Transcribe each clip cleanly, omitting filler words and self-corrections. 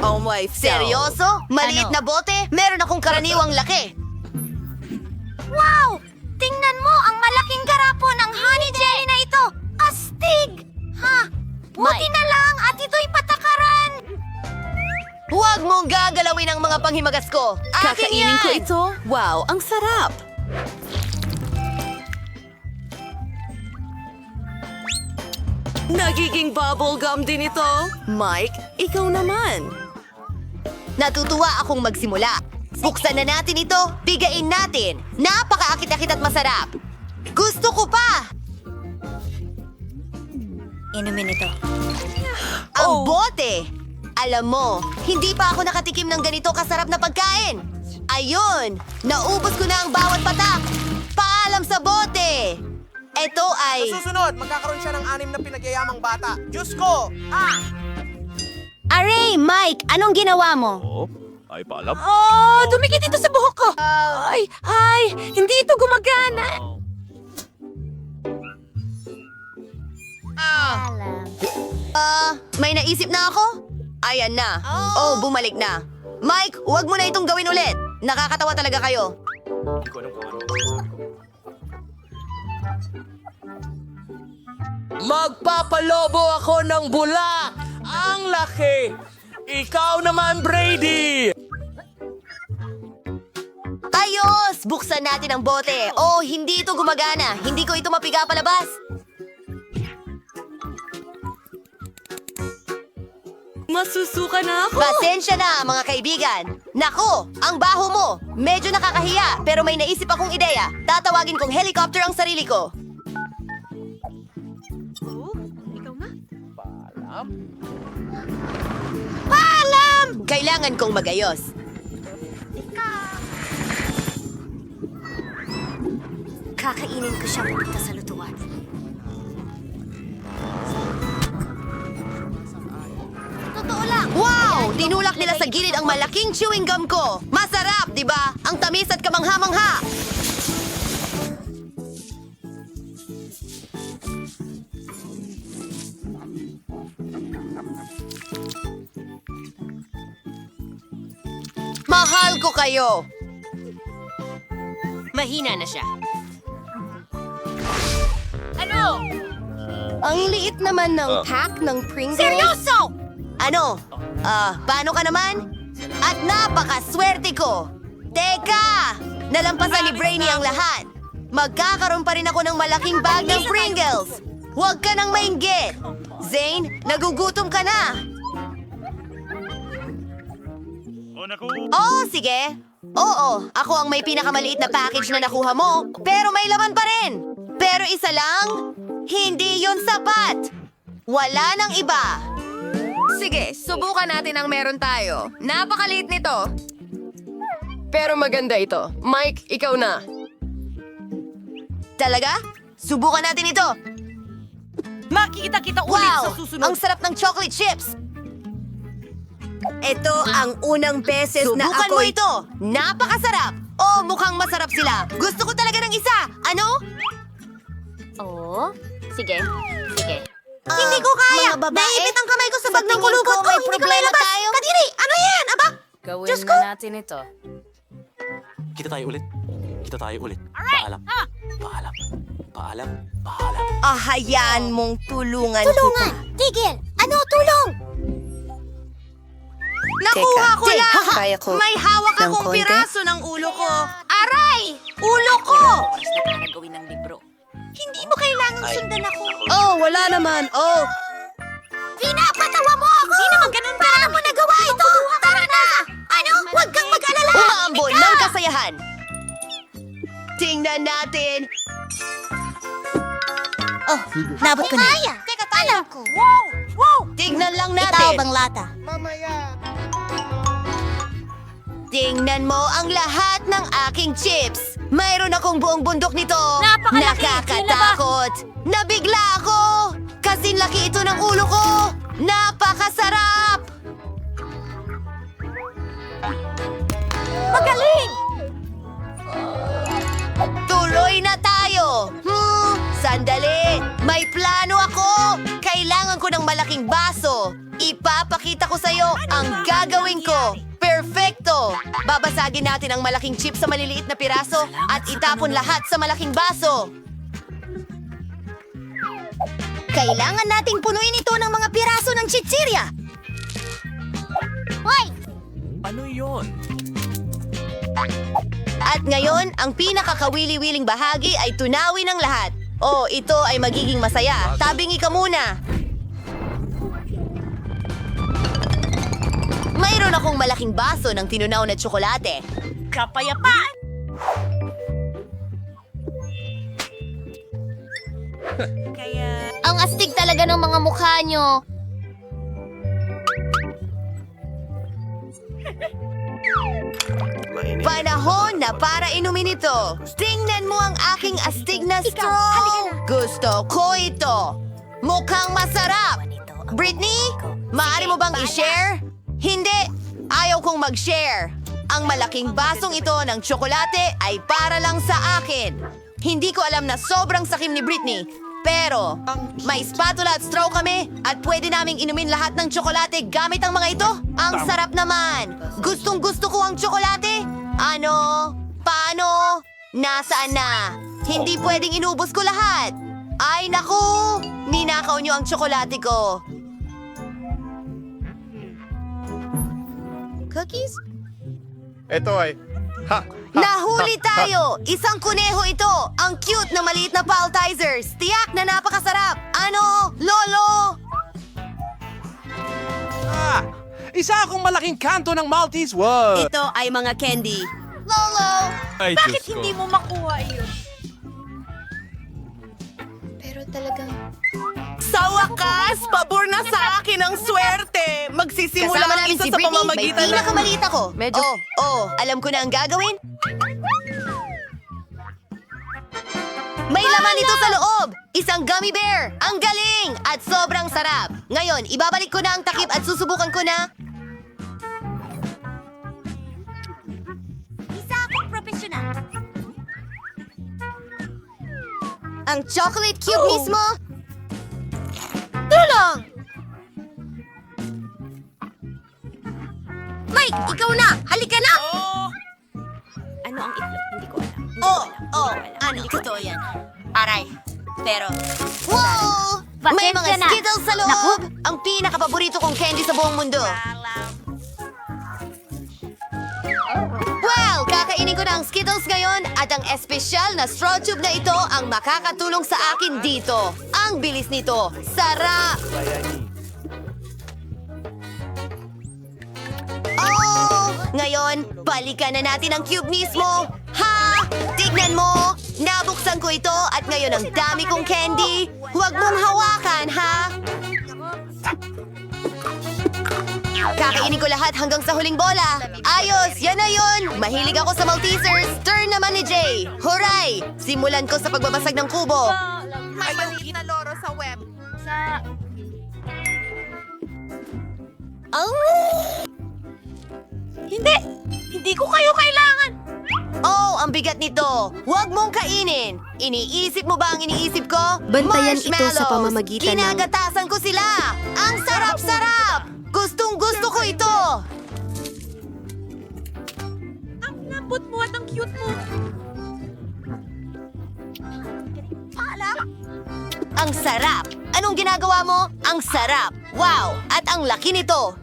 Oh my Seryoso? Maliit na bote? Meron akong karaniwang laki. Wow! Tingnan mo ang malaking garapon ng honey jelly na ito! Astig! Ha? Buti na lang at ito'y patakaran! Huwag mong gagalawin ang mga panghimagas ko. Akin Kakainin yan! ko ito? Wow, ang sarap! Nagiging bubblegum din ito. Mike, ikaw naman. Natutuwa akong magsimula. Buksan na natin ito, bigain natin. Napakaakit-akit at masarap. Gusto ko pa! Inumin ito. Ang bote! Alam mo, hindi pa ako nakatikim ng ganito kasarap na pagkain. Ayun! Naubos ko na ang bawat patak! Paalam sa bote! Ito ay... Sa susunod, magkakaroon siya ng 6 na pinagyayamang bata. Diyos ko! Ah! Aray, Mike! Anong ginawa mo? Ay, paalam. Oh, dumikit ito sa buhok ko. Ay, hindi ito gumagana. May naisip na ako? Ayan na. Oh, bumalik na. Mike, huwag mo na itong gawin ulit. Nakakatawa talaga kayo. Magpapalobo ako ng bula! Ang laki! Ikaw naman, Brady! Ayos! Buksan natin ang bote. Oh, hindi ito gumagana. Hindi ko ito mapiga palabas. Masusuka na ako. Pasensya na, mga kaibigan. Nako, ang baho mo. Medyo nakakahiya, pero may naisip akong ideya. Tatawagin kong helicopter ang sarili ko. Paalam! Kailangan kong magayos. Kakainin ko siya pupunta sa lutuan. Totoo lang! Wow! Tinulak nila sa gilid ang malaking chewing gum ko. Masarap, di ba? Ang tamis at kamangha-mangha. Mahal ko kayo. Mahina na siya. Ang liit naman ng pack ng Pringles. Seryoso! Ano? Paano ka naman? At napakaswerte ko! Teka! Nalampasan ni Brainy ang lahat. Magkakaroon pa rin ako ng malaking bag ng Pringles. Huwag ka nang mainggit. Zane, nagugutom ka na. Oh, sige. Oo, ako ang may pinakamaliit na package na nakuha mo, pero may laman pa rin. Pero isa lang, hindi yun sapat. Wala nang iba. Sige, subukan natin ang meron tayo. Napakaliit nito. Pero maganda ito. Mike, ikaw na. Talaga? Subukan natin ito. Makikita-kita ulit Wow! sa susunod. Ang sarap ng chocolate chips. Ito ang unang beses na Subukan ako'y... mo ito. Napakasarap! Oh, mukhang masarap sila. Gusto ko talaga ng isa. Ano? Oo? Sige. Sige. Hindi ko kaya. mga babae, Naipit ang kamay ko sa bag ng tingin kulubot ko ko. may Hindi ko problema mailabas. tayo. Kadiri, ano yan? Aba? Gawin Diyos ko. na natin ito. Kita tayo ulit. Kita tayo ulit. Paalam. Paalam. Paalam. Paalam. Hayaan mong tulungan Tulungan! Tigil! Ano? Tulong! Nakuha ko Teka, lang. kaya ko May hawak ng akong konti? piraso ng ulo ko. Aray! Ulo ko! Oras na para gawin ng libro. Hindi mo kailangang sundan ako. Oh, wala naman. Oh, Pinapatawa mo ako! Hindi naman ganun ka! Paano mo nagawa ito? Tara na! Ano? Huwag kang mag-alala! umaambon ng kasayahan. Tingnan natin. Oh, nabot ko na. Kaya! Teka, alam ko. Tingnan lang Itaw natin. bang lata? Tingnan mo ang lahat ng aking chips. Mayroon akong buong bundok nito. Napakalaki. Nakakatakot. Nabigla ako. Kasing laki ito ng ulo ko. Napakasarap. Magaling! Tuloy na tayo. Sandali. May plano ako. Kailangan ko ng malaking baso. Ipapakita ko sa'yo ang gagawin ko. Perfecto! Babasagin natin ang malaking chip sa maliliit na piraso at itapon lahat sa malaking baso. Kailangan nating punuin ito ng mga piraso ng chichirya. Hoy! Ano yon? At ngayon, ang pinakakawili-wiling bahagi ay tunawin ng lahat. Oh, ito ay magiging masaya. Tabingi ka muna. Mayroon akong malaking baso ng tinunaw na tsokolate. Kapayapaan! Ang astig talaga ng mga mukha nyo. Panahon na para inumin ito. Tingnan mo ang aking astig na straw. Gusto ko ito. Mukhang masarap. Britney, maaari mo bang i-share? Hindi. Ayaw kong mag-share. Ang malaking basong ito ng tsokolate ay para lang sa akin. Hindi ko alam na sobrang sakim ni Britney. Pero, may spatula at straw kami at pwede naming inumin lahat ng tsokolate gamit ang mga ito. Ang sarap naman. Gustong gusto ko ang tsokolate. Ano? Paano? Nasaan na? Hindi pwedeng inubos ko lahat. Ay naku! Ninakaw niyo ang tsokolate ko. Cookies? Ito ay... Ha! Nahuli tayo! Isang kuneho ito! Ang cute na maliit na paltizers! Tiyak na napakasarap! Ano? Lolo! Isa akong malaking kanto ng Maltese. Wow! Ito ay mga candy. Lolo! Ay, Bakit hindi mo makuha yun? Pero talagang... Sa wakas, pabor na sa akin ang swerte. Magsisimula Kasama ang namin isa si sa Britney, may pamamagitan ng... pinakamaliit ako. Medyo- Alam ko na ang gagawin. May laman ito sa loob! Isang gummy bear! Ang galing! At sobrang sarap! Ngayon, ibabalik ko na ang takip at susubukan ko na... Isa akong profesional. Ang chocolate cube mismo? Tulong! Mike, ikaw na! Halika na! Ano ang itlog? Hindi ko alam. Ano? Totoo yan. Aray. Pero, Wow! May Pasensya mga na. Skittles sa loob! Naku. Ang pinakapaborito kong candy sa buong mundo. Well, kakainin ko na ang Skittles ngayon at ang espesyal na straw tube na ito ang makakatulong sa akin dito. Ang bilis nito. Sarap! Oh! Ngayon, balikan na natin ang cube mismo. Ha! Tignan mo! Nabuksan ko ito at ngayon ang dami kong candy. Huwag mong hawakan, ha? Kakainin ko lahat hanggang sa huling bola. Ayos! Yan na yun! Mahilig ako sa Maltesers. Turn naman ni Jay. Huray! Simulan ko sa pagbabasag ng kubo. may maliit na loro sa web. Hindi ko kayo kailangan! Oh, ang bigat nito. Huwag mong kainin. Iniisip mo ba ang iniisip ko? Bantayan ito sa Marshmallows. pamamagitan ng- Kinagatasan ko sila. Ang sarap-sarap. Gustong gusto ko ito. Ang lambot mo at ang cute mo. Ang sarap. Anong ginagawa mo? Ang sarap. Wow! At ang laki nito.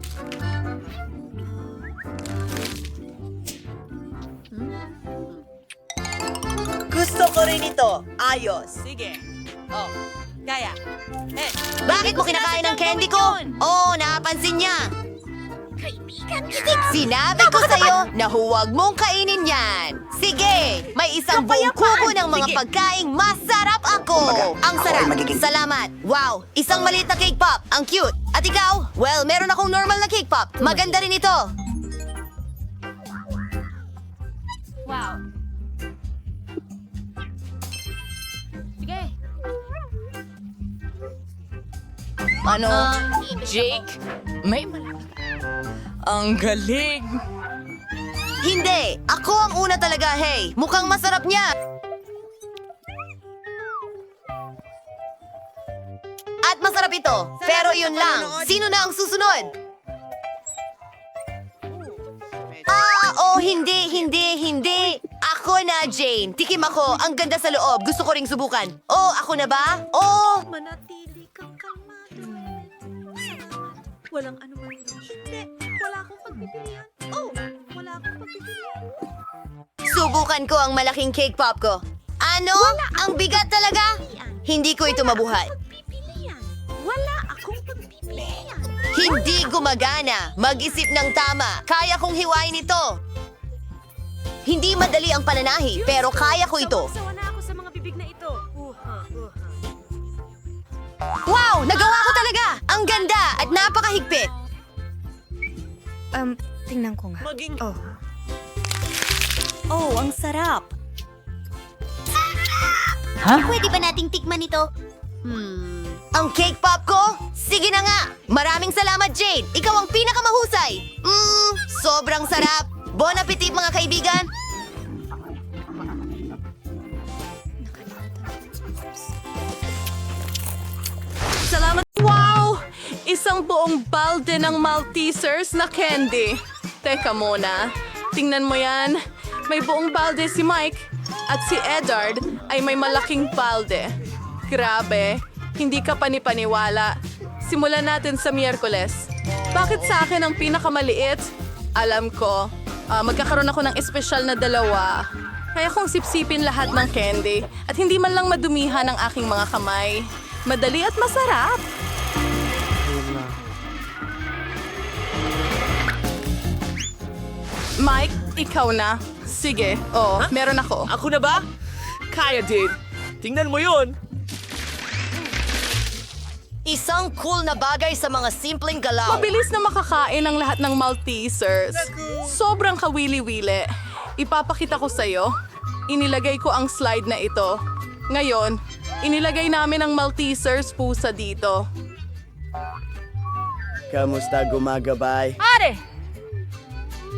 Gusto ko rin ito. Ayos. Sige. Oh, kaya. Bakit mo kinakain ang candy ko? Oh, napansin niya. Kaibigan, Sinabi ko sa'yo na huwag mong kainin yan. Sige, may isang buong kubo ng mga pagkaing masarap ako. Ang sarap. Salamat. Wow, isang maliit na cake pop. Ang cute. At ikaw? Well, meron akong normal na cake pop. Maganda rin ito. Wow. Sige. Ano? Jake? May ang galing! Hindi, ako ang una talaga, hey. Mukhang masarap niya. At masarap ito. Pero yun lang. Sino na ang susunod? Hindi. Ako na, Jane. Tikim ako. Ang ganda sa loob. Gusto ko ring subukan. Oh, ako na ba? Oh! Manatili kang kalmado. Walang ano man. Hindi. Wala akong pagpipilian. Oh, wala akong pagpipilian. Subukan ko ang malaking cake pop ko. Ano? Ang bigat talaga? Hindi ko ito mabuhat. Pagpipilian. Wala akong pagpipilian. Hindi gumagana. Mag-isip ng tama. Kaya kong hiwain ito. Hindi madali ang pananahi, pero kaya ko ito. Sawa na ako sa mga bibig na ito. Wow! Nagawa ko talaga! Ang ganda at napakahigpit. Tingnan ko nga. Maging... Oh, ang sarap. Pwede ba nating tikman ito? Ang cake pop ko? Sige na nga! Maraming salamat, Jade! Ikaw ang pinakamahusay! Sobrang sarap! Bon appetit, mga kaibigan! Salamat. Wow! Isang buong balde ng Maltesers na candy. Teka muna. Tingnan mo yan. May buong balde si Mike. At si Edard ay may malaking balde. Grabe. Hindi ka panipaniwala. Simulan natin sa Miyerkules. Bakit sa akin ang pinakamaliit? Alam ko. Magkakaroon ako ng espesyal na 2. Kaya kong sipsipin lahat ng candy at hindi man lang madumihan ang aking mga kamay. Madali at masarap. Mike, ikaw na. Sige, meron ako. Ako na ba? Kaya din. Tingnan mo yun. Isang cool na bagay sa mga simpleng galaw. Mabilis na makakain ang lahat ng Maltesers. Sobrang kawili-wili. Ipapakita ko sa'yo. Inilagay ko ang slide na ito. Ngayon, inilagay namin ang Maltesers pusa dito. Kamusta gumagabay?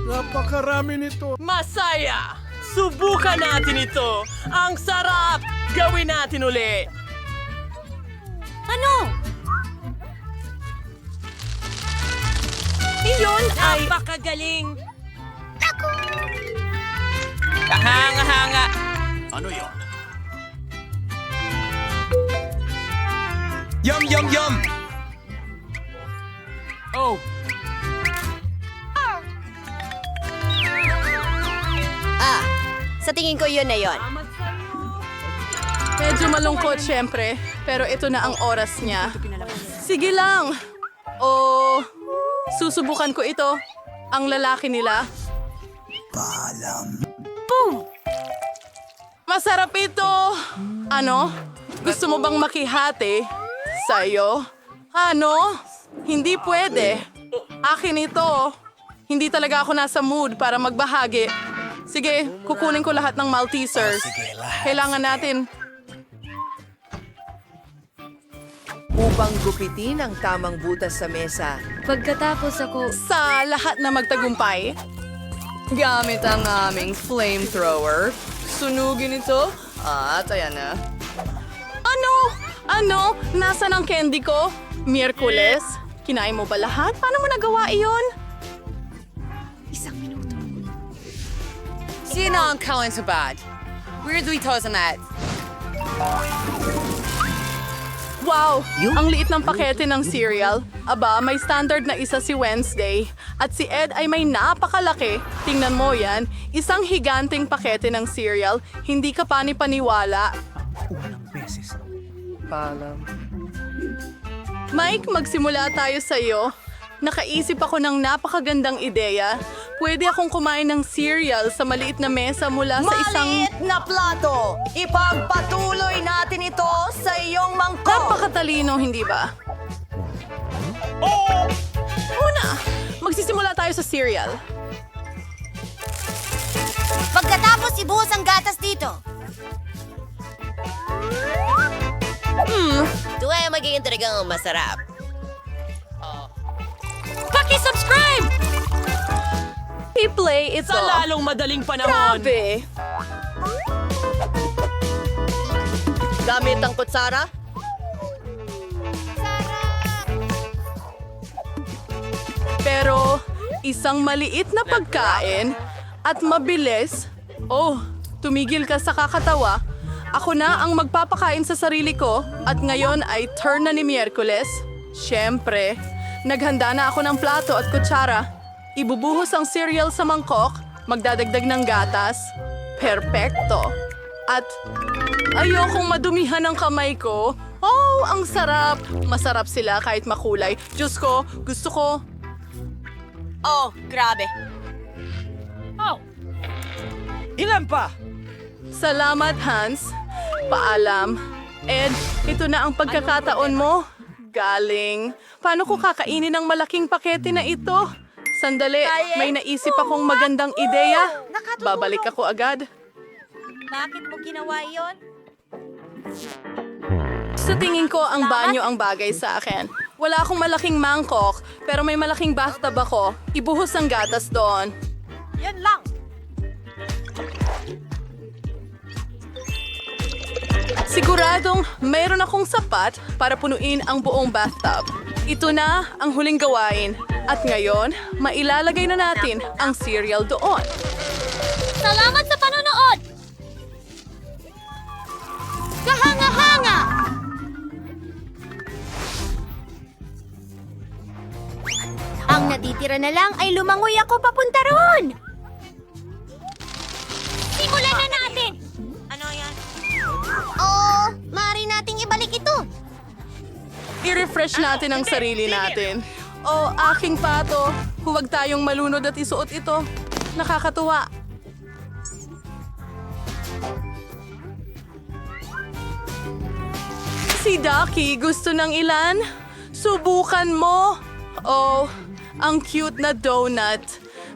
Napakarami nito. Masaya! Subukan natin ito! Ang sarap! Gawin natin uli! Ano? Iyon ay... Napakagaling. Kahanga-hanga. Ano yun? Yum, yum, yum. Oh, Sa tingin ko yun na yun. Medyo malungkot syempre, pero ito na ang oras niya. Sige lang! Susubukan ko ito. Ang lalaki nila. Boom! Masarap ito! Ano? Gusto mo bang makihati? Sa'yo? Ano? Hindi pwede. Akin ito. Hindi talaga ako nasa mood para magbahagi. Sige, kukunin ko lahat ng Maltesers. Kailangan natin. Upang gupitin ang tamang butas sa mesa. Pagkatapos ako, Sa lahat na magtagumpay, Gamit ang aming flamethrower. Sunugin ito. At ayan na. Ano? Nasaan ang candy ko? Miyerkules? Kinain mo ba lahat? Paano mo nagawa iyon? Sino ang kawan sa bad? Weirdly toss on that. Wow! Ang liit ng pakete ng cereal. Aba, may standard na isa si Wednesday. At si Ed ay may napakalaki. Tingnan mo yan. Isang higanting pakete ng cereal. Hindi ka panipaniwala. Mike, magsimula tayo sa iyo. Nakaisip ako ng napakagandang ideya. Pwede akong kumain ng cereal sa maliit na mesa mula sa isang... Maliit na plato! Ipagpatuloy natin ito sa iyong mangkok! Napakatalino, hindi ba? Una, magsisimula tayo sa cereal. Pagkatapos ibuhos ang gatas dito. Ito ay magiging talagang masarap. Paki-subscribe! I-play ito. sa lalong madaling panahon. Grabe! Gamit ang kutsara? Pero isang maliit na pagkain at mabilis. Oh, tumigil ka sa kakatawa. Ako na ang magpapakain sa sarili ko at ngayon ay turn na ni Miyerkules. Siyempre, naghanda na ako ng plato at kutsara. Ibubuhos ang cereal sa mangkok, magdadagdag ng gatas. Perpekto. At ayokong madumihan ang kamay ko. Oh, ang sarap. Masarap sila kahit makulay. Diyos ko, gusto ko. Oh, grabe. Ilan pa? Salamat, Hans. Paalam. Ed, ito na ang pagkakataon mo. Galing. Paano ko kakainin ang malaking pakete na ito? Sandali, may naisip akong magandang ideya. Babalik ako agad. Bakit mo ginawa yon? Sa tingin ko, ang banyo ang bagay sa akin. Wala akong malaking mangkok, pero may malaking bathtub ako. Ibuhos ang gatas doon. Yan lang. Siguradong mayroon akong sapat para punuin ang buong bathtub. Ito na ang huling gawain. At ngayon, mailalagay na natin ang cereal doon. Salamat sa panonood! Kahanga-hanga! Ang natitira na lang ay lumangoy ako papunta roon! Simulan na natin! Ano yan? Oh, maaari nating ibalik ito. I-refresh natin ang sarili natin. Oh, aking pato. Huwag tayong malunod at isuot ito. Nakakatuwa. Si Ducky gusto ng ilan? Subukan mo. Oh, ang cute na donut.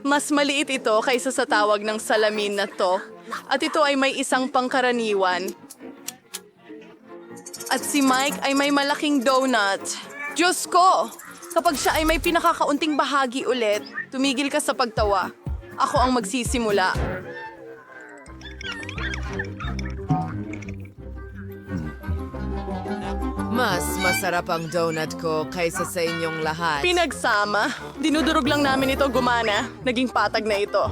Mas maliit ito kaysa sa tawag ng salamin na to. At ito ay may isang pangkaraniwan. At si Mike ay may malaking donut. Diyos ko! Kapag siya ay may pinakakaunting bahagi ulit, tumigil ka sa pagtawa. Ako ang magsisimula. Mas masarap ang donut ko kaysa sa inyong lahat. Pinagsama. Dinudurog lang namin ito gumana. Naging patag na ito.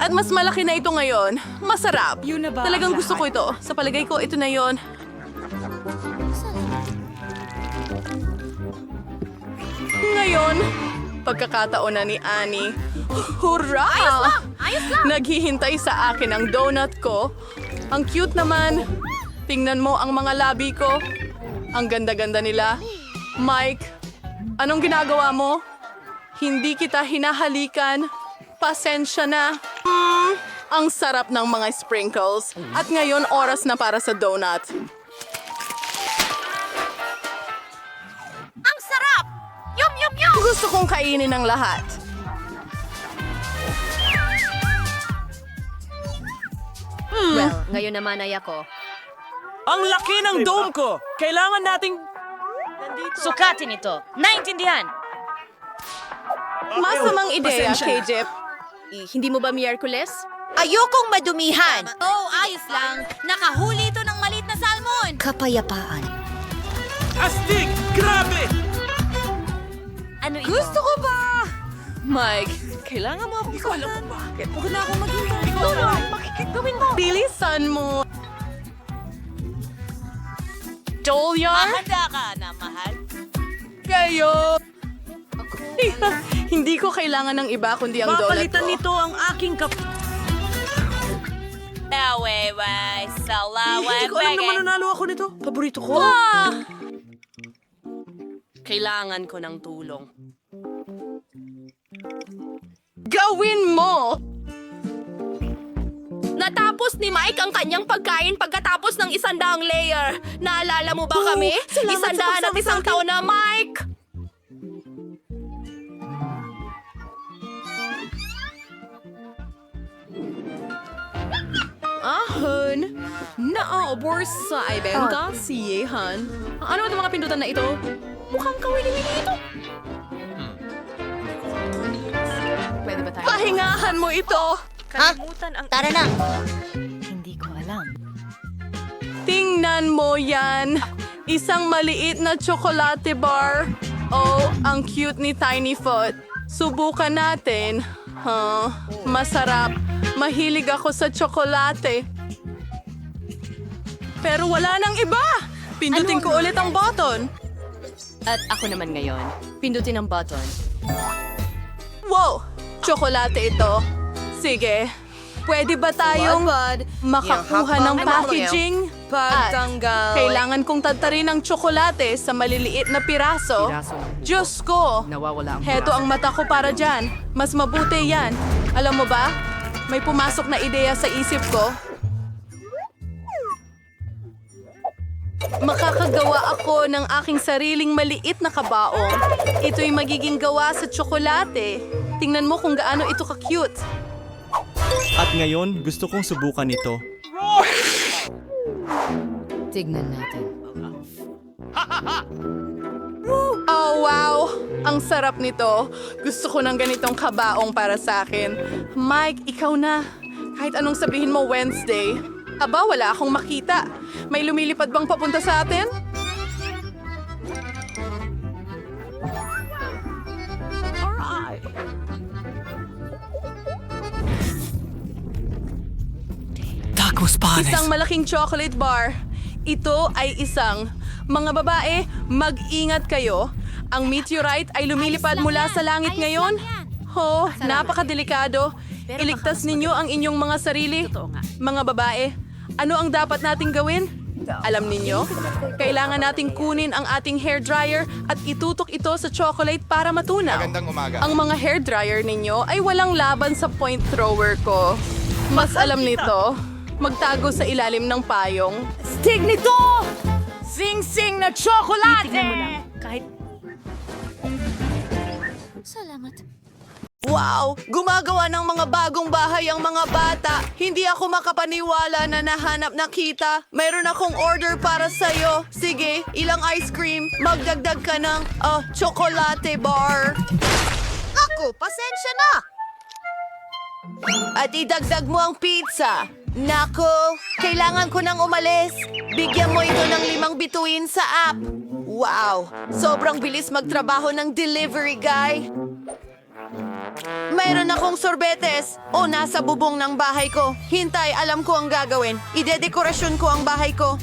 At mas malaki na ito ngayon. Masarap. Talagang gusto ko ito. Sa palagay ko, ito na yon. Ngayon, pagkakataon na ni Annie. Hurra! Ayos lang! Naghihintay sa akin ang donut ko. Ang cute naman. Tingnan mo ang mga labi ko. Ang ganda-ganda nila. Mike, anong ginagawa mo? Hindi kita hinahalikan. Pasensya na. Ang sarap ng mga sprinkles. At ngayon, oras na para sa donut. Ang sarap! Yum, yum, yum! Gusto kong kainin ang lahat. Well, ngayon naman ay ako. Ang laki ng dome ko! Kailangan nating sukatin ito. Naintindihan? Masamang ideya, KJ. Hindi mo ba Miyerkules? Ayokong madumihan. Oh, ayos lang. Nakahuli ito ng maliit na salmon. Kapayapaan. Astig! Grabe! Ano ito? Gusto ko ba? Mike, kailangan mo akong alam kung bakit. Huwag na akong maghintay. Tulong! Gawin mo! Bilisan mo! Joliar? Handa ka na, mahal. Kayo! Hindi ko kailangan ng iba kundi ang donut ko. Papalitan nito ang aking Away, salaway, Hindi ko alam na mananalo ako nito. Paborito ko. Kailangan ko ng tulong. Gawin mo! Natapos ni Mike ang kanyang pagkain pagkatapos ng 100 layer. Naalala mo ba kami? salamat sa 100 at isang taon na, Mike! Ahon, naaobor sa ibenta si Yehan. Ano ang mga pindutan na ito? Mukhang kawili ito. Pwede ba tayo? Pahingahan mo ito! Tara na. Hindi ko alam. Tingnan mo yan. Isang maliit na tsokolate bar. Oh, ang cute ni Tiny Foot. Subukan natin. Masarap. Mahilig ako sa tsokolate. Pero wala nang iba! Pindutin ko ulit ang button. At ako naman ngayon. Pindutin ang button. Wow! Tsokolate ito. Sige. Pwede ba tayong makakuha ng packaging? At kailangan kong tadtarin ang tsokolate sa maliliit na piraso. Diyos ko! Heto ang mata ko para dyan. Mas mabuti yan. Alam mo ba? May pumasok na ideya sa isip ko. Makakagawa ako ng aking sariling maliit na kabaong. Ito'y magiging gawa sa tsokolate. Tingnan mo kung gaano ito ka-cute. At ngayon, gusto kong subukan ito. Tignan natin. Oh, wow! Ang sarap nito. Gusto ko ng ganitong kabaong para sa akin. Mike, ikaw na. Kahit anong sabihin mo Wednesday. Aba, wala akong makita. May lumilipad bang papunta sa atin? Tacos panes. Isang malaking chocolate bar. Ito ay isang, mga babae, mag-ingat kayo. Ang meteorite ay lumilipad mula sa langit ngayon. Ho, napakadelikado. Iligtas ninyo ang inyong mga sarili. Mga babae, ano ang dapat nating gawin? Alam ninyo, kailangan nating kunin ang ating hair dryer at itutok ito sa chocolate para matunaw. Magandang umaga. Ang mga hair dryer ninyo ay walang laban sa point thrower ko. Mas alam nito, magtago sa ilalim ng payong. Stig nito! Sing-sing na tsokolate! Salamat. Wow! Gumagawa ng mga bagong bahay ang mga bata. Hindi ako makapaniwala na nahanap na kita. Mayroon akong order para sa'yo. Sige, ilang ice cream. Magdagdag ka ng chocolate bar. Ako, pasensya na! At idagdag mo ang pizza. Nako, kailangan ko nang umalis. Bigyan mo ito ng 5 bituin sa app. Wow, sobrang bilis magtrabaho ng delivery guy. Mayroon akong sorbetes. O, nasa bubong ng bahay ko. Hintay, alam ko ang gagawin. Idedekorasyon ko ang bahay ko.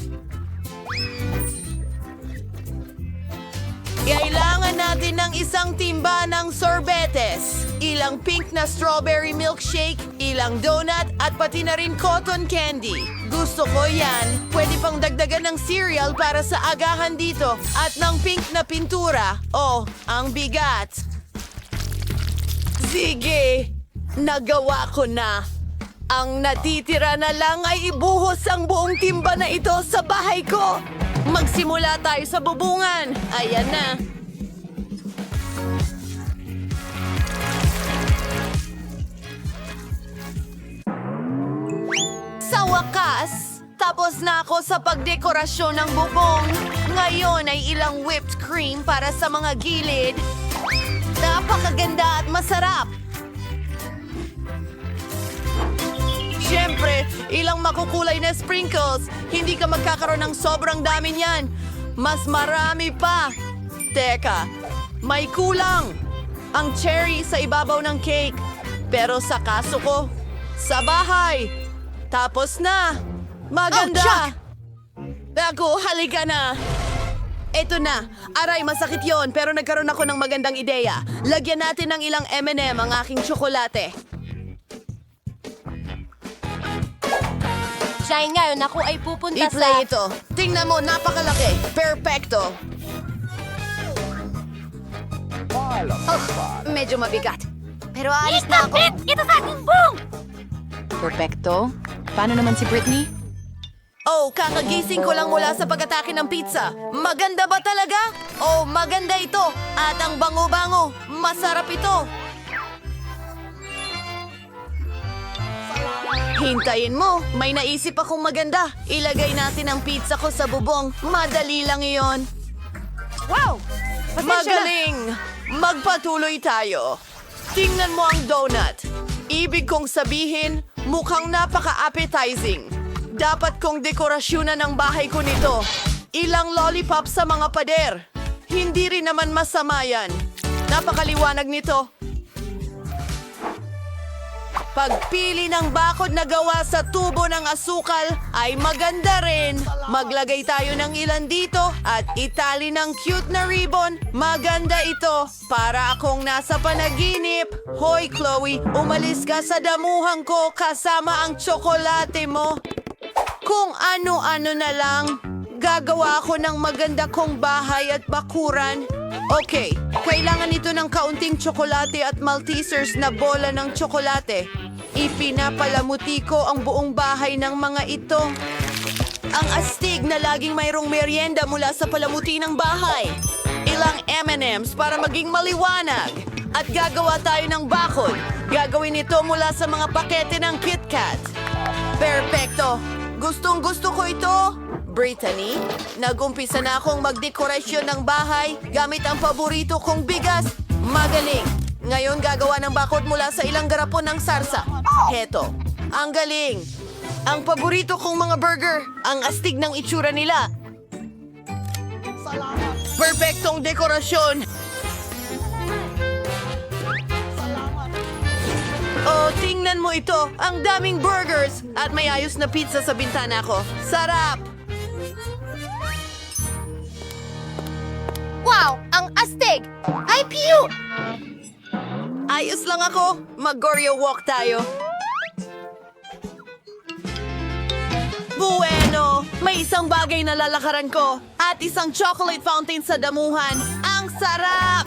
Kailangan natin ng isang timba ng sorbetes. Ilang pink na strawberry milkshake, ilang donut, at pati na rin cotton candy. Gusto ko yan. Pwede pang dagdagan ng cereal para sa agahan dito. At ng pink na pintura. Oh, ang bigat. Sige, nagawa ko na. Ang natitira na lang ay ibuhos ang buong timba na ito sa bahay ko. Magsimula tayo sa bubungan. Ayan na. Sa wakas, tapos na ako sa pagdekorasyon ng bubong. Ngayon ay ilang whipped cream para sa mga gilid. Napakaganda at masarap. Siyempre, ilang makukulay na sprinkles. Hindi ka magkakaroon ng sobrang dami niyan. Mas marami pa. Teka, may kulang. Ang cherry sa ibabaw ng cake. Pero sa kaso ko, sa bahay. Tapos na. Maganda. Ako, halika na. Eto na. Aray, masakit yon pero nagkaroon ako ng magandang ideya. Lagyan natin ng ilang M&M ang aking tsokolate. Dahil ngayon ako ay pupunta I-play ito. Tingnan mo, napakalaki. Perfecto. Medyo mabigat. Pero alis na ako. Ito sa aking buong! Perfecto. Paano naman si Britney? Oh, kakagising ko lang mula sa pag-atake ng pizza. Maganda ba talaga? Oh, maganda ito. At ang bango-bango. Masarap ito. Hintayin mo. May naisip akong maganda. Ilagay natin ang pizza ko sa bubong. Madali lang iyon. Wow! Magaling! Magpatuloy tayo. Tingnan mo ang donut. Ibig kong sabihin, mukhang napaka-appetizing. Dapat kong dekorasyonan ang bahay ko nito. Ilang lollipop sa mga pader. Hindi rin naman masama yan. Napakaliwanag nito. Pagpili ng bakod na gawa sa tubo ng asukal ay maganda rin. Maglagay tayo ng ilan dito at itali ng cute na ribbon. Maganda ito. Para akong nasa panaginip. Hoy Chloe, umalis ka sa damuhan ko kasama ang tsokolate mo. Kung ano-ano na lang, gagawa ako ng maganda kong bahay at bakuran. Okay, kailangan ito ng kaunting tsokolate at Maltesers na bola ng tsokolate. Ipinapalamuti ko ang buong bahay ng mga ito. Ang astig na laging mayroong merienda mula sa palamuti ng bahay. Ilang M&M's para maging maliwanag. At gagawa tayo ng bakod. Gagawin ito mula sa mga pakete ng KitKat. Perpekto! Gustong-gusto ko ito! Brittany, nag-umpisa na akong magdekorasyon ng bahay gamit ang paborito kong bigas. Magaling! Ngayon gagawa ng bakod mula sa ilang garapon ng sarsa. Heto, ang galing! Ang paborito kong mga burger, ang astig ng itsura nila. Perpektong dekorasyon! Oh, tingnan mo ito! Ang daming burgers! At may ayos na pizza sa bintana ko. Sarap! Wow! Ang astig! Ay, pew! Ayos lang ako. Mag-Goryo walk tayo. Bueno! May isang bagay na lalakaran ko at isang chocolate fountain sa damuhan. Ang sarap!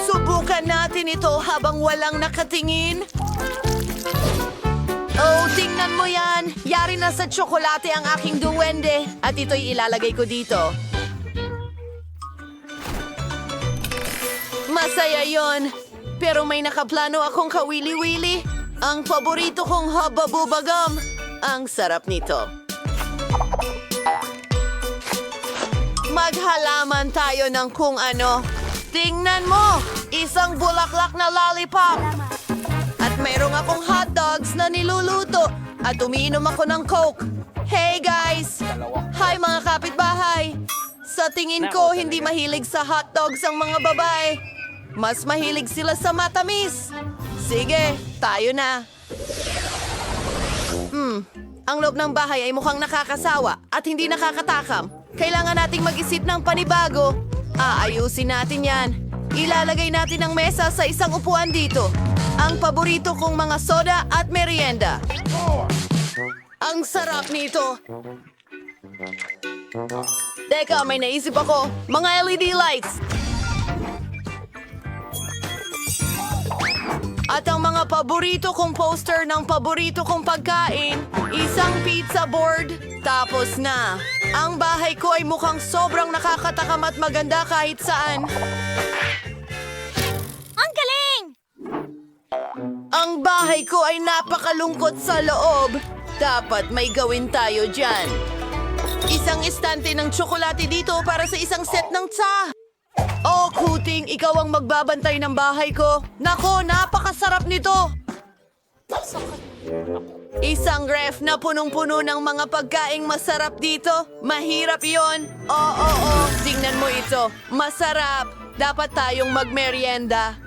Subukan natin ito habang walang nakatingin. Oh, tingnan mo yan! Yari na sa tsokolate ang aking duwende at ito'y ilalagay ko dito. Masaya yon. Pero may nakaplano akong kawili-wili. Ang paborito kong hababubagam. Ang sarap nito. Maghalaman tayo ng kung ano. Tingnan mo! Isang bulaklak na lollipop. At mayroong akong hot dogs na niluluto. At umiinom ako ng Coke. Hey guys! Hi mga kapitbahay! Sa tingin ko, hindi mahilig sa hot dogs ang mga babae. Mas mahilig sila sa matamis. Sige, tayo na. Ang loob ng bahay ay mukhang nakakasawa at hindi nakakatakam. Kailangan nating mag-isip ng panibago. Aayusin natin yan. Ilalagay natin ang mesa sa isang upuan dito. Ang paborito kong mga soda at merienda. Ang sarap nito. Teka, may naisip ako. Mga LED lights. At ang mga paborito kong poster ng paborito kong pagkain, isang pizza board, tapos na. Ang bahay ko ay mukhang sobrang nakakatakam at maganda kahit saan. Ang galing! Ang bahay ko ay napakalungkot sa loob. Dapat may gawin tayo dyan. Isang estante ng tsokolate dito para sa isang set ng tsa. Oh, Kuting, ikaw ang magbabantay ng bahay ko. Nako, napakasarap nito. Isang ref na punong-puno ng mga pagkaing masarap dito. Mahirap yon. Oo, tingnan mo ito. Masarap. Dapat tayong magmerienda.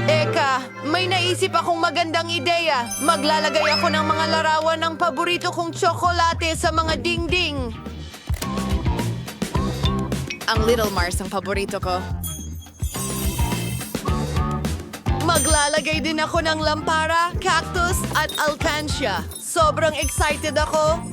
Eka, may naisip akong magandang ideya. Maglalagay ako ng mga larawan ng paborito kong tsokolate sa mga dingding. Ang Little Mars ang paborito ko. Maglalagay din ako ng lampara, cactus at alcancia. Sobrang excited ako.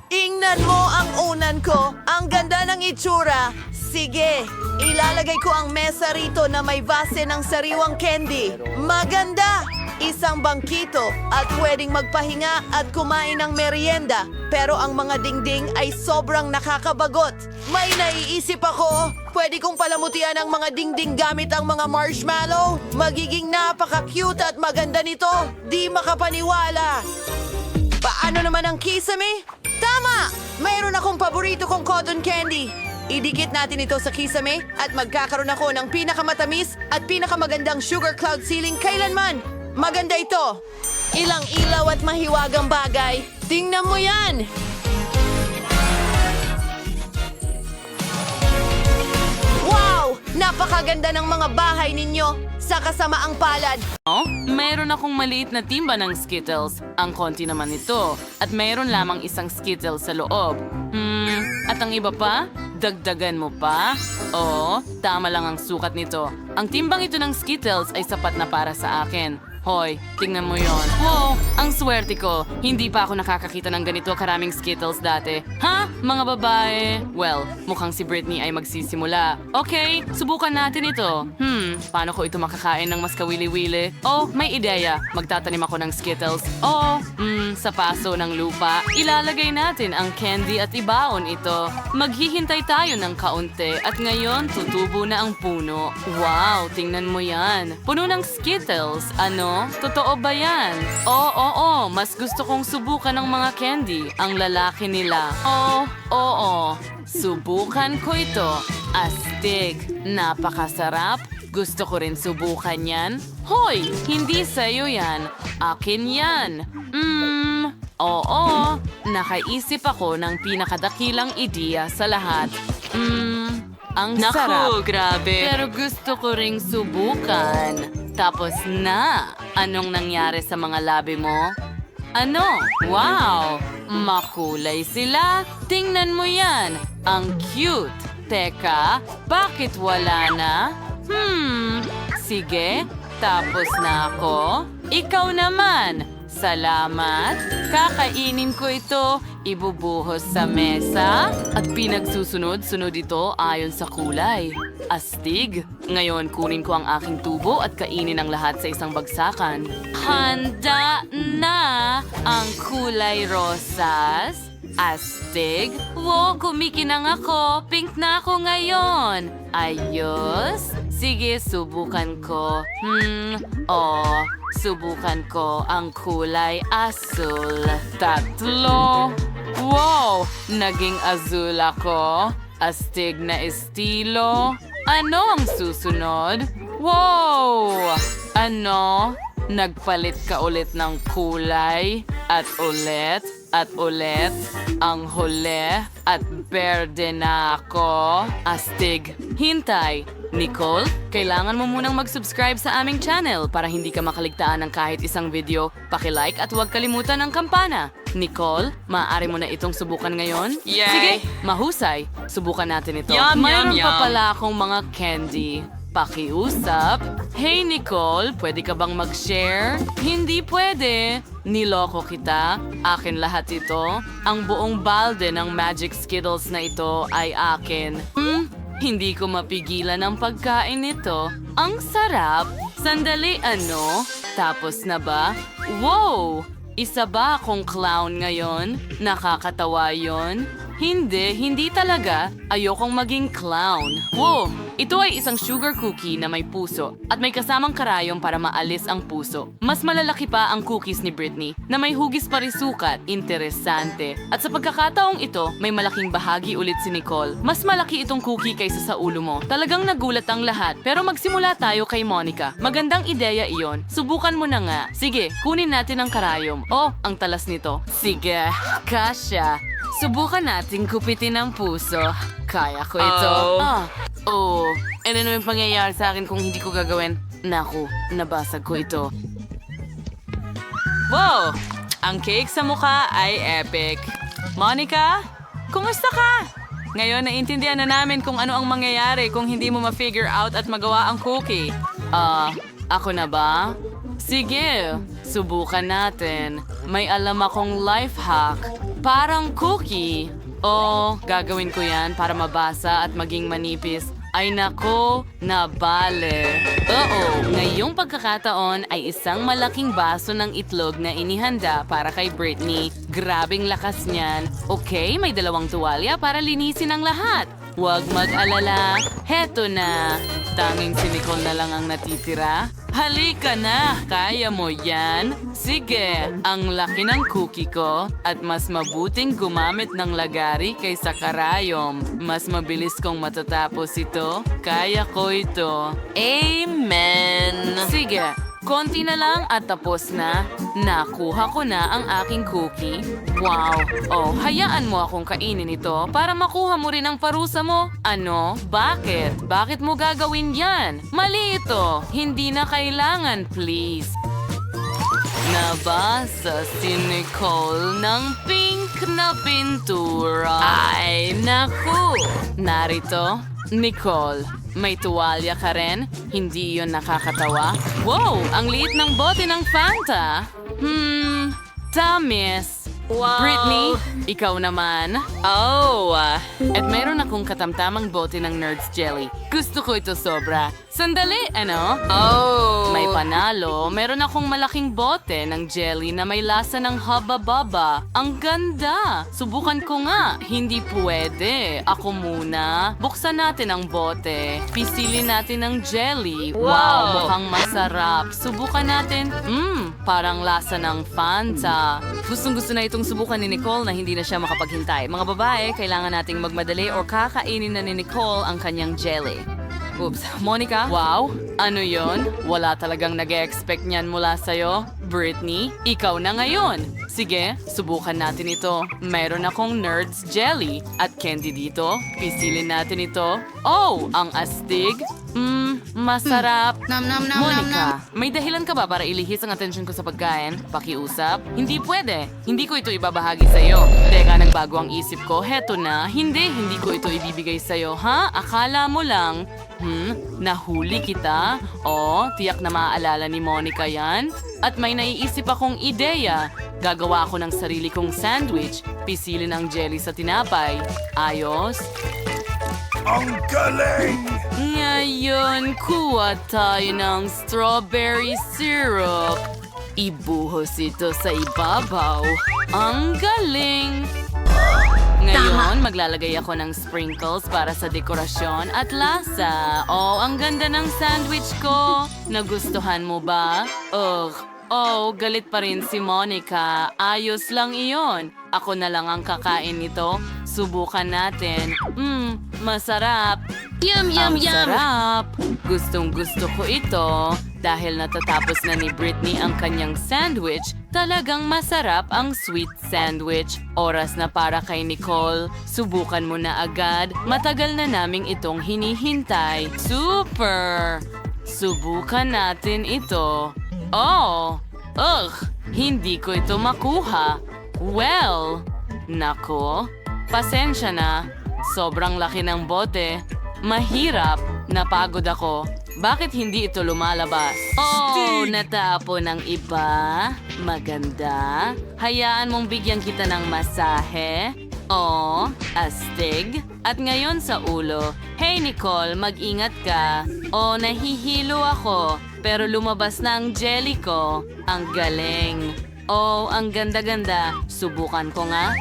Ingnan mo ang unan ko. Ang ganda ng itsura. Sige, ilalagay ko ang mesa rito na may base ng sariwang candy. Maganda! Isang bangkito at pwedeng magpahinga at kumain ng merienda. Pero ang mga dingding ay sobrang nakakabagot. May naiisip ako. Pwede kong palamutian ang mga dingding gamit ang mga marshmallow. Magiging napaka-cute at maganda nito. Di makapaniwala. Paano naman ang kisame? Tama! Mayroon akong paborito kong cotton candy. Idikit natin ito sa kisame at magkakaroon ako ng pinakamatamis at pinakamagandang sugar cloud ceiling kailanman. Maganda ito. Ilang ilaw at mahiwagang bagay. Tingnan mo yan! Wow! Napakaganda ng mga bahay ninyo sa kasamaang palad. Oh, mayroon akong maliit na timba ng Skittles. Ang konti naman ito. At mayroon lamang isang Skittles sa loob. At ang iba pa? Dagdagan mo pa? Oo, tama lang ang sukat nito. Ang timbang ito ng Skittles ay sapat na para sa akin. Hoy, tingnan mo yon. Wow, ang swerte ko. Hindi pa ako nakakakita ng ganito karaming Skittles dati. Ha? Mga babae? Well, mukhang si Britney ay magsisimula. Okay, subukan natin ito. Paano ko ito makakain ng mas kawili-wili? Oh, may ideya. Magtatanim ako ng Skittles. Oh, sa paso ng lupa. Ilalagay natin ang candy at ibaon ito. Maghihintay tayo ng kaunti at ngayon tutubo na ang puno. Wow, tingnan mo yan. Puno ng Skittles. Ano? Totoo ba yan? Oo, mas gusto kong subukan ng mga candy. Ang lalaki nila. Oo. Subukan ko ito. Astig. Napakasarap. Gusto ko rin subukan yan. Hoy, hindi sa'yo yan. Akin yan. Oo. Nakaisip ako ng pinakadakilang ideya sa lahat. Ang sarap. Grabe. Pero gusto ko ring subukan. Tapos na. Anong nangyari sa mga labi mo? Ano? Wow! Makulay sila. Tingnan mo yan. Ang cute. Teka, bakit wala na? Sige. Tapos na ako. Ikaw naman. Salamat. Kakainin ko ito. Ibubuhos sa mesa. At pinagsusunod-sunod ito ayon sa kulay. Astig. Ngayon, kunin ko ang aking tubo at kainin ang lahat sa isang bagsakan. Handa na ang kulay rosas. Astig. Wow, kumikinang ako. Pink na ako ngayon. Ayos. Sige, subukan ko. Subukan ko ang kulay asul. 3. Wow! Naging azul ako. Astig na estilo. Ano ang susunod? Wow! Ano? Nagpalit ka ulit ng kulay? At ulit? At ulit? Ang huli? At berde na ako? Astig. Hintay. Nicole, kailangan mo munang mag-subscribe sa aming channel para hindi ka makaligtaan ng kahit isang video. Paki-like at huwag kalimutan ang kampana. Nicole, maaari mo na itong subukan ngayon? Yay! Sige, mahusay. Subukan natin ito. Yum, Mayroon yum, pa yum. pala akong mga candy. Pakiusap. Hey Nicole, pwede ka bang mag-share? Hindi pwede. Niloko kita. Akin lahat ito. Ang buong balde ng Magic Skittles na ito ay akin. Hindi ko mapigilan ang pagkain nito. Ang sarap. Sandali, ano? Tapos na ba? Wow! Isa ba akong clown ngayon? Nakakatawa yon? Hindi talaga. Ayokong maging clown. Wow! Ito ay isang sugar cookie na may puso at may kasamang karayom para maalis ang puso. Mas malalaki pa ang cookies ni Britney na may hugis pa rin sukat. Interesante. At sa pagkakataong ito, may malaking bahagi ulit si Nicole. Mas malaki itong cookie kaysa sa ulo mo. Talagang nagulat ang lahat. Pero magsimula tayo kay Monica. Magandang ideya iyon. Subukan mo na nga. Sige, kunin natin ang karayom. Oh, ang talas nito. Sige, kasya. Subukan nating kupitin ang puso. Kaya ko ito. Ano yung pangyayari sa akin kung hindi ko gagawin? Naku, nabasag ko ito. Wow! Ang cake sa mukha ay epic. Monica, kumusta ka? Ngayon, naiintindihan na namin kung ano ang mangyayari kung hindi mo ma-figure out at magawa ang cookie. Ako na ba? Sige, subukan natin. May alam akong life hack. Parang cookie. Gagawin ko yan para mabasa at maging manipis. Ay nako, nabale. Ngayong pagkakataon ay isang malaking baso ng itlog na inihanda para kay Britney. Grabing lakas niyan. Okay, may 2 tuwalya para linisin ang lahat. Huwag mag-alala. Heto na. Tanging si Nicole na lang ang natitira. Halika na! Kaya mo yan? Sige, ang laki ng cookie ko at mas mabuting gumamit ng lagari kaysa karayom. Mas mabilis kong matatapos ito. Kaya ko ito. Amen! Sige, Konti na lang at tapos na. Nakuha ko na ang aking cookie. Wow! Oh, hayaan mo akong kainin ito para makuha mo rin ang parusa mo. Ano? Bakit? Bakit mo gagawin yan? Mali ito. Hindi na kailangan, please. Nabasa si Nicole ng pink na pintura. Ay, naku! Narito, Nicole, may tuwalya ka rin? Hindi yun nakakatawa? Wow! Ang liit ng bote ng Fanta! Tamis! Wow! Britney, ikaw naman. Oh! At meron akong katamtamang bote ng Nerds Jelly. Gusto ko ito sobra. Sandali, ano? Oh! May panalo. Meron akong malaking bote ng jelly na may lasa ng haba-baba. Ang ganda! Subukan ko nga. Hindi pwede. Ako muna. Buksan natin ang bote. Pisilin natin ang jelly. Wow! Mukhang masarap. Subukan natin. Parang lasa ng Fanta. Gustong-gusto na itong subukan ni Nicole na hindi na siya makapaghintay. Mga babae, kailangan nating magmadali o kakainin na ni Nicole ang kanyang jelly. Oops. Monica? Wow! Ano yon? Wala talagang nag-e-expect niyan mula sa'yo. Britney, ikaw na ngayon. Sige, subukan natin ito. Meron akong Nerds Jelly. At candy dito. Pisilin natin ito. Oh! Ang astig. Masarap. Monica, may dahilan ka ba para ilihis ang atensyon ko sa pagkain? Pakiusap? Hindi pwede. Hindi ko ito ibabahagi sa'yo. Teka, nagbago ang isip ko. Heto na. Hindi ko ito ibibigay sa'yo, ha? Akala mo lang. Nahuli kita? Oh, tiyak na maaalala ni Monica yan. At may naiisip akong ideya. Gagawa ako ng sarili kong sandwich. Pisilin ang jelly sa tinapay. Ayos? Ang galing! Ngayon, kuha tayo ng strawberry syrup. Ibuhos ito sa ibabaw. Ang galing! Ngayon, maglalagay ako ng sprinkles para sa dekorasyon at lasa. Oh, ang ganda ng sandwich ko. Nagustuhan mo ba? Oh, galit pa rin si Monica. Ayos lang iyon. Ako na lang ang kakain nito. Subukan natin. Masarap. Yum! Sarap. Gustong-gusto ko ito. Dahil natatapos na ni Britney ang kanyang sandwich, talagang masarap ang sweet sandwich. Oras na para kay Nicole. Subukan mo na agad. Matagal na naming itong hinihintay. Super! Subukan natin ito. Oh! Hindi ko ito makuha. Well, nako, pasensya na. Sobrang laki ng bote. Mahirap. Napagod ako. Bakit hindi ito lumalabas? Oh, natapon ng iba. Maganda. Hayaan mong bigyan kita ng masahe. Oh, astig. At ngayon sa ulo. Hey Nicole, mag-ingat ka. Oh, nahihilo ako. Pero lumabas na ang jelly ko. Ang galing. Oh, ang ganda-ganda. Subukan ko nga.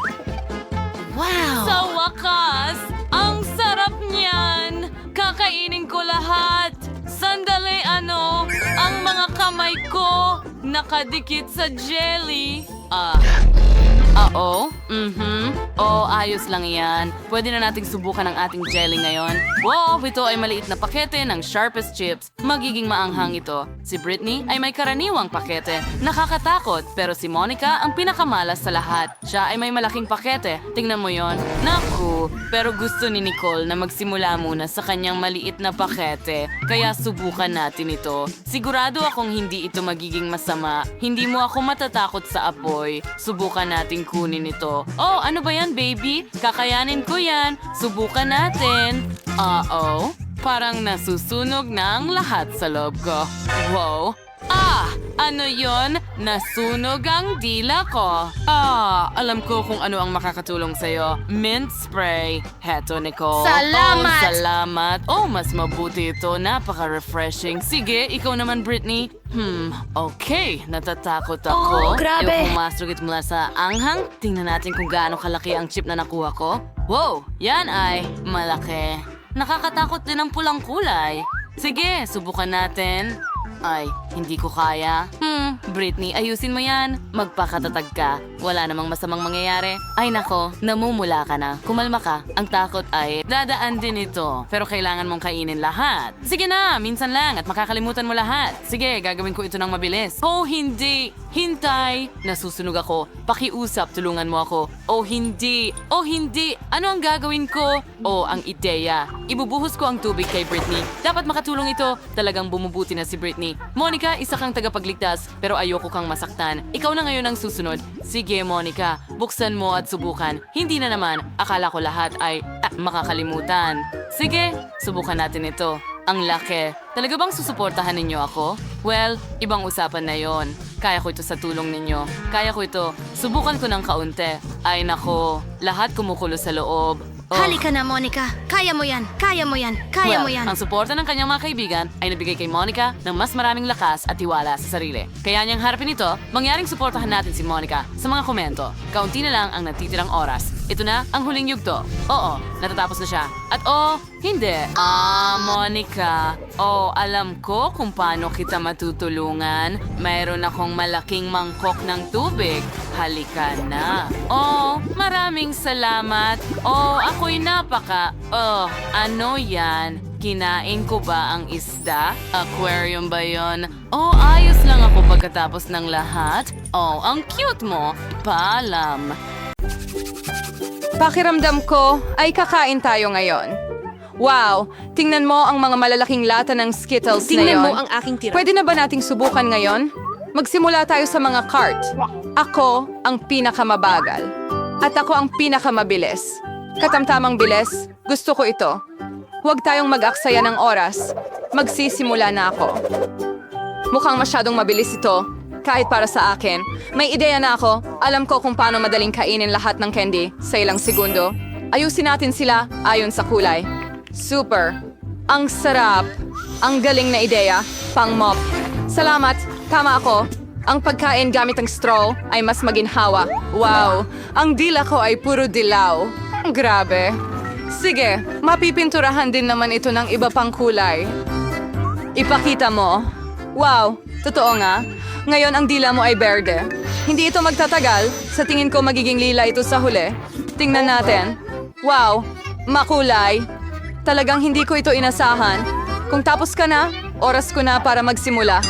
Wow! Sa wakas, ang sarap niyan. Kakainin ko lahat. Sandali, ano? Ang mga kamay ko nakadikit sa jelly. Oh, ayos lang yan. Pwede na nating subukan ang ating jelly ngayon. Wow, ito ay maliit na pakete ng sharpest chips. Magiging maanghang ito. Si Britney ay may karaniwang pakete. Nakakatakot, pero si Monica ang pinakamalas sa lahat. Siya ay may malaking pakete. Tingnan mo yon. Naku, pero gusto ni Nicole na magsimula muna sa kanyang maliit na pakete. Kaya subukan natin ito. Sigurado akong hindi ito magiging masama. Hindi mo ako matatakot sa apoy. Subukan natin kunin ito. Oh, ano ba yan, baby? Kakayanin ko yan. Subukan natin. Parang nasusunog na ang lahat sa loob ko. Wow. Ano yon? Nasunog ang dila ko. Alam ko kung ano ang makakatulong sa'yo. Mint spray. Heto, Nicole. Salamat! Oh, salamat. Oh, mas mabuti ito. Napaka-refreshing. Sige, ikaw naman, Britney. Okay. Natatakot ako. Oh, grabe. Yung pumasok mula sa anghang. Tingnan natin kung gaano kalaki ang chip na nakuha ko. Wow, yan ay malaki. Nakakatakot din ang pulang kulay. Sige, subukan natin. Ay, hindi ko kaya. Britney, ayusin mo yan. Magpakatatag ka. Wala namang masamang mangyayari. Ay nako, namumula ka na. Kumalma ka. Ang takot ay dadaan din ito. Pero kailangan mong kainin lahat. Sige na, minsan lang at makakalimutan mo lahat. Sige, gagawin ko ito ng mabilis. Oh, hindi. Hintay. Nasusunog ako. Pakiusap, tulungan mo ako. Oh, hindi. Oh, hindi. Ano ang gagawin ko? Oh, ang ideya. Ibubuhos ko ang tubig kay Britney. Dapat makatulong ito. Talagang bumubuti na si Britney. Monica, isa kang tagapagligtas, pero ayoko kang masaktan. Ikaw na ngayon ang susunod. Sige, Monica, buksan mo at subukan. Hindi na naman. Akala ko lahat ay makakalimutan. Sige, subukan natin ito. Ang laki. Talaga bang susuportahan ninyo ako? Well, ibang usapan na yon. Kaya ko ito sa tulong ninyo. Kaya ko ito. Subukan ko ng kaunti. Ay nako, lahat kumukulo sa loob. Oh. Halika na, Monica. Kaya mo yan. Kaya mo yan. Kaya mo yan. Ang suporta ng kanyang mga kaibigan ay nabigay kay Monica ng mas maraming lakas at tiwala sa sarili. Kaya niyang harapin ito, mangyaring suportahan natin si Monica sa mga komento. Kaunti na lang ang natitirang oras. Ito na ang huling yugto. Oo, natatapos na siya. At hindi. Monica. Alam ko kung paano kita matutulungan. Mayroon akong malaking mangkok ng tubig. Halika na. Maraming salamat. Ako'y ano yan? Kinain ko ba ang isda? Aquarium ba yon? Ayos lang ako pagkatapos ng lahat. Ang cute mo. Paalam. Pakiramdam ko ay kakain tayo ngayon. Wow, tingnan mo ang mga malalaking lata ng Skittles na yon. Tingnan mo ang aking tira. Pwede na ba nating subukan ngayon? Magsimula tayo sa mga cart. Ako ang pinakamabagal. At ako ang pinakamabilis. Katamtamang bilis, gusto ko ito. Huwag tayong mag-aksaya ng oras. Magsisimula na ako. Mukhang masyadong mabilis ito. Kahit para sa akin. May ideya na ako. Alam ko kung paano madaling kainin lahat ng candy sa ilang segundo. Ayusin natin sila ayon sa kulay. Super. Ang sarap. Ang galing na ideya. Pang-mop. Salamat. Tama ako. Ang pagkain gamit ang straw ay mas maginhawa. Wow. Ang dila ko ay puro dilaw. Grabe. Sige, mapipinturahan din naman ito ng iba pang kulay. Ipakita mo. Wow, totoo nga. Ngayon ang dila mo ay berde. Hindi ito magtatagal. Sa tingin ko magiging lila ito sa huli. Tingnan natin. Wow, makulay. Talagang hindi ko ito inasahan. Kung tapos ka na, oras ko na para magsimula.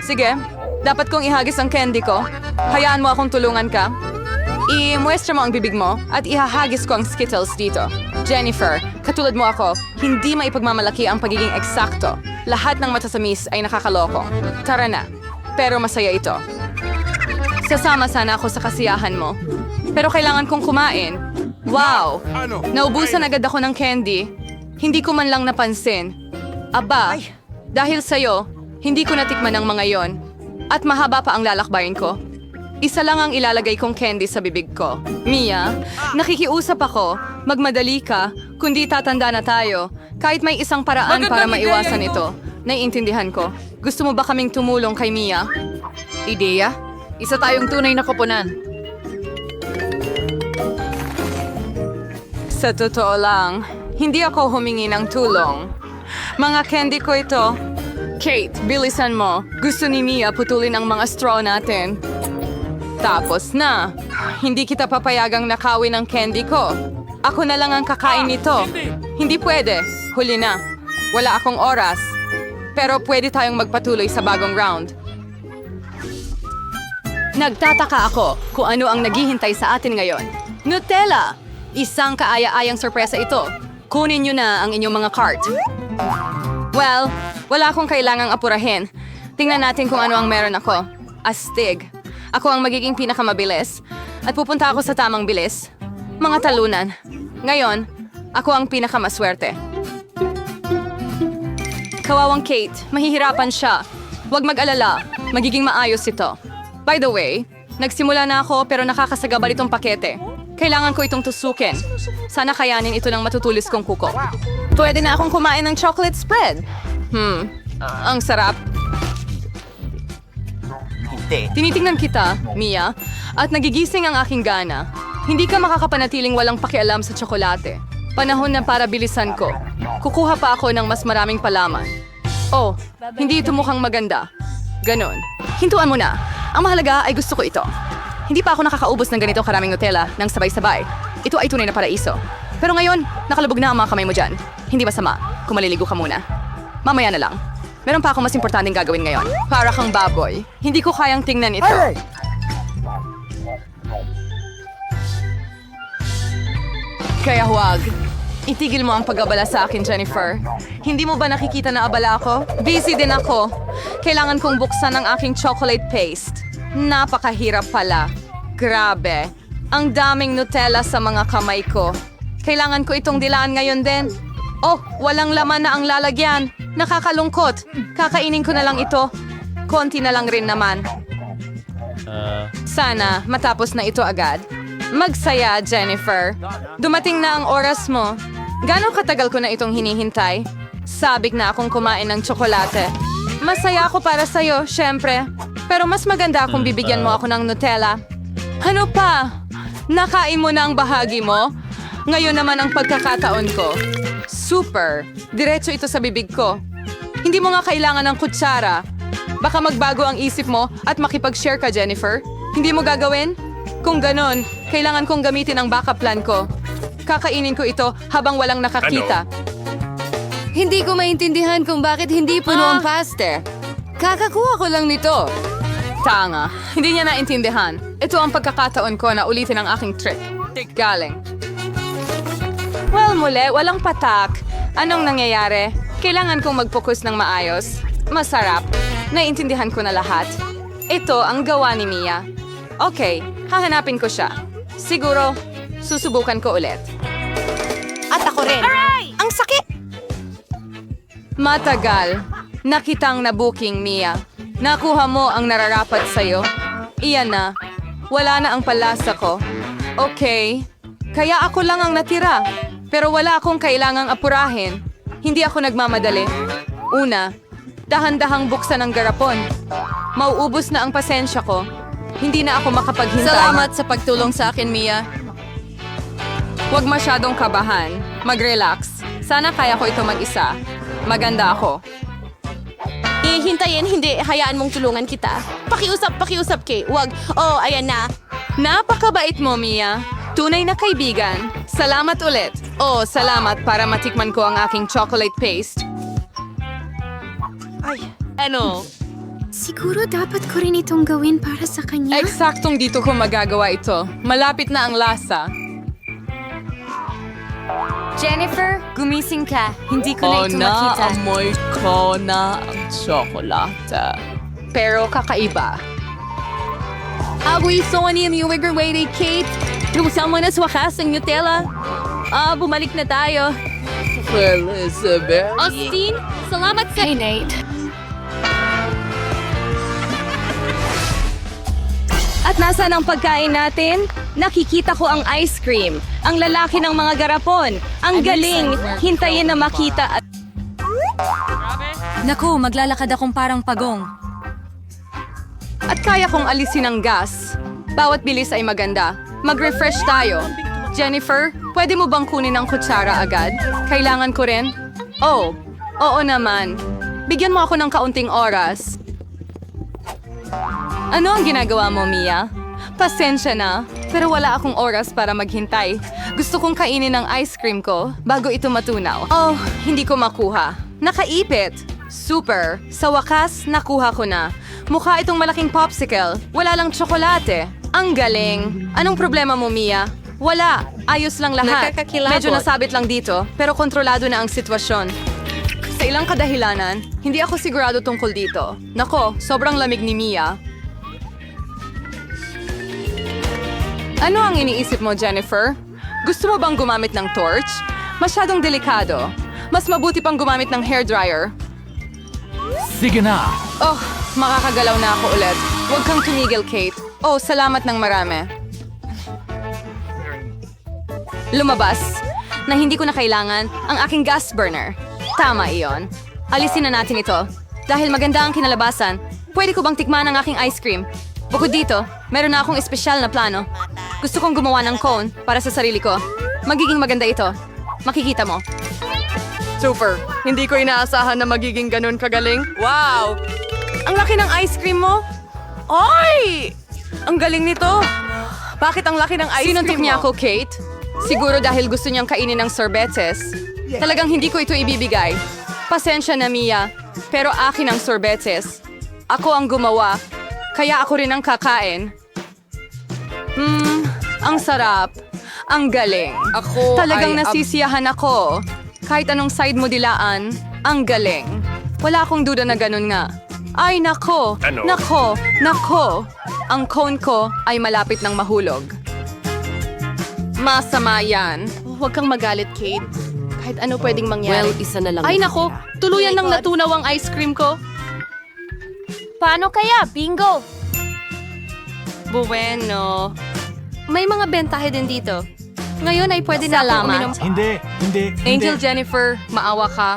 Sige, dapat kong ihagis ang candy ko. Hayaan mo akong tulungan ka. I-muestra mo ang bibig mo at ihahagis ko ang Skittles dito. Jennifer, katulad mo ako, hindi maipagmamalaki ang pagiging eksakto. Lahat ng matasamis ay nakakaloko. Tara na. Pero masaya ito. Sasama sana ako sa kasiyahan mo. Pero kailangan kong kumain. Wow! Naubusan agad ako ng candy. Hindi ko man lang napansin. Aba, dahil sa'yo, hindi ko natikman ang mga yon. At mahaba pa ang lalakbayin ko. Isa lang ang ilalagay kong candy sa bibig ko. Mia, nakikiusap ako. Magmadali ka, kundi tatanda na tayo. Kahit may isang paraan para maiwasan ito. Naiintindihan ko. Gusto mo ba kaming tumulong kay Mia? Ideya? Isa tayong tunay na koponan. Sa totoo lang, hindi ako humingi ng tulong. Mga candy ko ito. Kate, bilisan mo. Gusto ni Mia putulin ang mga straw natin. Tapos na. Hindi kita papayagang nakawin ang candy ko. Ako na lang ang kakain nito. Hindi pwede. Huli na. Wala akong oras. Pero pwede tayong magpatuloy sa bagong round. Nagtataka ako kung ano ang naghihintay sa atin ngayon. Nutella! Isang kaaya-ayang sorpresa ito. Kunin nyo na ang inyong mga cart. Well, wala akong kailangang apurahin. Tingnan natin kung ano ang meron ako. Astig. Ako ang magiging pinakamabilis. At pupunta ako sa tamang bilis. Mga talunan. Ngayon, ako ang pinakamaswerte. Kawawang Kate, mahihirapan siya. Huwag mag-alala, magiging maayos ito. By the way, nagsimula na ako pero nakakasagabal itong pakete. Kailangan ko itong tusukin. Sana kayanin ito ng matutulis kong kuko. Pwede na akong kumain ng chocolate spread. Ang sarap. Tinitingnan kita, Mia, at nagigising ang aking gana. Hindi ka makakapanatiling walang pakialam sa tsokolate. Panahon na para bilisan ko. Kukuha pa ako ng mas maraming palaman. Oh, hindi ito mukhang maganda. Ganon. Hintuan mo na. Ang mahalaga ay gusto ko ito. Hindi pa ako nakakaubos ng ganito karaming Nutella ng sabay-sabay. Ito ay tunay na paraiso. Pero ngayon, nakalubog na ang mga kamay mo dyan. Hindi masama kung maliligo ka muna. Mamaya na lang. Meron pa akong mas importanteng gagawin ngayon. Para kang baboy. Hindi ko kayang tingnan ito. Kaya huwag. Itigil mo ang pag-abala sa akin, Jennifer. Hindi mo ba nakikita na abala ako? Busy din ako. Kailangan kong buksan ang aking chocolate paste. Napakahirap pala. Grabe. Ang daming Nutella sa mga kamay ko. Kailangan ko itong dilaan ngayon din. Oh, walang laman na ang lalagyan. Nakakalungkot. Kakainin ko na lang ito. Konti na lang rin naman. Sana matapos na ito agad. Magsaya, Jennifer. Dumating na ang oras mo. Gano'ng katagal ko na itong hinihintay? Sabik na akong kumain ng tsokolate. Masaya ako para sa'yo, syempre. Pero mas maganda kung bibigyan mo ako ng Nutella. Ano pa? Nakain mo na ang bahagi mo? Ngayon naman ang pagkakataon ko. Super! Diretso ito sa bibig ko. Hindi mo nga kailangan ng kutsara. Baka magbago ang isip mo at makipag-share ka, Jennifer. Hindi mo gagawin? Kung ganon, kailangan kong gamitin ang backup plan ko. Kakainin ko ito habang walang nakakita. Hindi ko maintindihan kung bakit hindi puno ang paste. Kakakuha ko lang nito. Tanga, hindi niya naintindihan. Ito ang pagkakataon ko na ulitin ang aking trick. Galing. Well, muli, walang patak. Anong nangyayari? Kailangan kong mag-focus ng maayos. Masarap. Naintindihan ko na lahat. Ito ang gawa ni Mia. Okay, hahanapin ko siya. Siguro, susubukan ko ulit. At ako rin. Ang sakit! Matagal. Nakitang na-booking, Mia. Nakuha mo ang nararapat sa'yo. Iyan na. Wala na ang palasa ko. Okay. Kaya ako lang ang natira. Pero wala akong kailangang apurahin. Hindi ako nagmamadali. Una, dahan-dahang buksan ang garapon. Mauubos na ang pasensya ko. Hindi na ako makapaghintay. Salamat sa pagtulong sa akin, Mia. Huwag masyadong kabahan. Mag-relax. Sana kaya ko ito mag-isa. Maganda ako. Hintayin, hindi. Hayaan mong tulungan kita. Pakiusap, Kay. Wag. Oh, ayan na. Napakabait mo, Mia. Tunay na kaibigan. Salamat ulit. Oh, salamat para matikman ko ang aking chocolate paste. Ano? Siguro dapat ko rin itong gawin para sa kanya. Eksaktong dito ko magagawa ito. Malapit na ang lasa. Jennifer, gumising ka. Hindi ko na ito makita. amoy ko na ang tsokolate. Pero kakaiba. Agoy, so ani yung wigger-waiting, Kate. Lumusang mo na sa wakas ng Nutella. Bumalik na tayo. Elizabeth. Austin, salamat sa... Hey, Nate. At nasaan ang pagkain natin? Nakikita ko ang ice cream. Ang lalaki ng mga garapon. Ang galing. Hintayin na makita at... Naku, maglalakad akong parang pagong. At kaya kong alisin ang gas. Bawat bilis ay maganda. Mag-refresh tayo. Jennifer, pwede mo bang kunin ang kutsara agad? Kailangan ko rin? Oh, oo naman. Bigyan mo ako ng kaunting oras. Ano ang ginagawa mo, Mia? Pasensya na, pero wala akong oras para maghintay. Gusto kong kainin ang ice cream ko bago ito matunaw. Oh, hindi ko makuha. Nakaipit. Super. Sa wakas, nakuha ko na. Mukha itong malaking popsicle. Wala lang tsokolate. Ang galing. Anong problema mo, Mia? Wala. Ayos lang lahat. Nakakakilabot. Medyo nasabit lang dito, pero kontrolado na ang sitwasyon. Sa ilang kadahilanan, hindi ako sigurado tungkol dito. Nako, sobrang lamig ni Mia. Ano ang iniisip mo, Jennifer? Gusto mo bang gumamit ng torch? Masyadong delikado. Mas mabuti pang gumamit ng hairdryer. Sige na! Oh, makakagalaw na ako ulit. Huwag kang tumigil, Kate. Oh, salamat ng marami. Lumabas na hindi ko na kailangan ang aking gas burner. Tama iyon. Alisin na natin ito. Dahil maganda ang kinalabasan, pwede ko bang tikman ang aking ice cream? Bukod dito, meron na akong espesyal na plano. Gusto kong gumawa ng cone para sa sarili ko. Magiging maganda ito. Makikita mo. Super. Hindi ko inaasahan na magiging ganun kagaling. Wow! Ang laki ng ice cream mo. Oy! Ang galing nito. Bakit ang laki ng ice cream mo? Sinuntok niya ako, Kate. Siguro dahil gusto niyang kainin ng sorbetes. Talagang hindi ko ito ibibigay. Pasensya na, Mia. Pero akin ang sorbetes. Ako ang gumawa. Kaya ako rin ang kakain. Ang sarap. Ang galing. Talagang nasisiyahan ako. Kahit anong side mo dilaan, ang galing. Wala akong duda na ganun nga. Ay, nako. Nako. Nako. Ang cone ko ay malapit ng mahulog. Masama yan. Huwag kang magalit, Kate. Kahit ano pwedeng mangyari. Isa na lang. Ay, nako. Tuluyan nang natunaw ang ice cream ko. Paano kaya? Bingo! Bueno. May mga bentahe din dito. Ngayon ay pwede na akong uminom. Hindi. Angel Jennifer, maawa ka.